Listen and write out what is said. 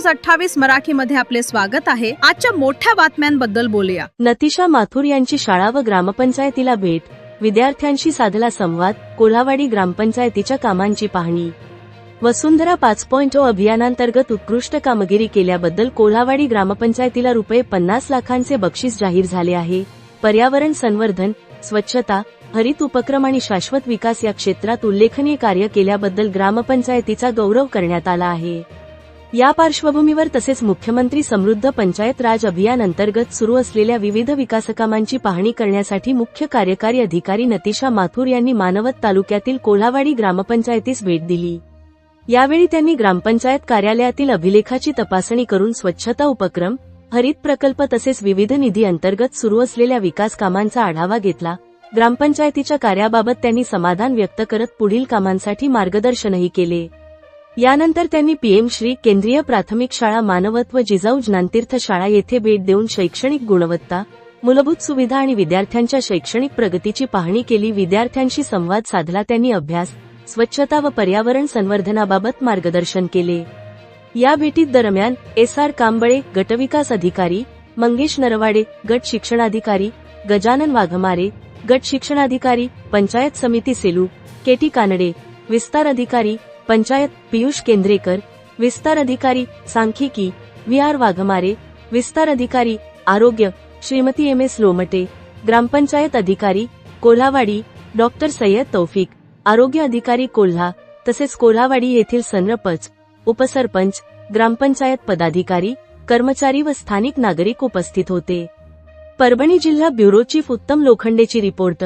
News 28 मराठीमध्ये आपले स्वागत आहे। आजच्या मोठ्या बातम्यांबद्दल बोलूया। नतिशा माथुर यांची शाळा व ग्रामपंचायतीला भेट, विद्यार्थ्यांशी साधला संवाद, कोल्हावाडी ग्रामपंचायतीच्या कामांची पाहणी। वसुंधरा 5.0 अभियानांतर्गत उत्कृष्ट कामगिरी केल्याबद्दल कोल्हावाडी ग्रामपंचायतीला ₹50 लाखांचे बक्षीस जाहीर झाले आहे। पर्यावरण संवर्धन, स्वच्छता, हरित उपक्रम आणि शाश्वत विकास या क्षेत्रात उल्लेखनीय कार्य केल्याबद्दल ग्रामपंचायतीचा गौरव करण्यात आला आहे। या पार्श्वभूमीवर तसेच मुख्यमंत्री समृद्ध पंचायत राज अभियान अंतर्गत सुरू असलेल्या विविध विकासकामांची पाहणी करण्यासाठी मुख्य कार्यकारी अधिकारी नतिशा माथुर यांनी मानवत तालुक्यातील कोल्हावाडी ग्रामपंचायतीस भेट दिली। यावेळी त्यांनी ग्रामपंचायत कार्यालयातील अभिलेखाची तपासणी करून स्वच्छता उपक्रम, हरित प्रकल्प तसेच विविध निधी अंतर्गत सुरू असलेल्या विकास कामांचा आढावा घेतला। ग्रामपंचायतीच्या कार्याबाबत त्यांनी समाधान व्यक्त करत पुढील कामांसाठी मार्गदर्शनही केले। यानंतर त्यांनी पीएम श्री केंद्रीय प्राथमिक शाळा मानवत व जिजाऊ ज्ञानतीर्थ शाळा येथे भेट देऊन शैक्षणिक गुणवत्ता, मूलभूत सुविधा आणि विद्यार्थ्यांच्या शैक्षणिक प्रगतीची पाहणी केली। विद्यार्थ्यांशी संवाद साधला। त्यांनी अभ्यास, स्वच्छता व पर्यावरण संवर्धनाबाबत मार्गदर्शन केले। या भेटीत दरम्यान SR कांबळे, गटविकास अधिकारी, मंगेश नरवाडे, गट शिक्षणाधिकारी, गजानन वाघमारे, गट शिक्षणाधिकारी, पंचायत समिती सेलू, KT कानडे, विस्तार अधिकारी, पंचायत, पियुष केंद्रेकर, विस्तार अधिकारी, सांख्यिकी, VR वाघमारे, विस्तार अधिकारी, आरोग्य, श्रीमती MS लोमटे, ग्रामपंचायत अधिकारी, कोल्हावाडी, डॉ. सय्यद तौफिक, आरोग्य अधिकारी कोल्हा, तसेच कोल्हावाडी येथील सरपंच, उपसरपंच, ग्रामपंचायत पदाधिकारी, कर्मचारी व स्थानिक नागरिक उपस्थित होते। परभणी जिल्हा ब्युरो चीफ उत्तम लोखंडेची रिपोर्ट।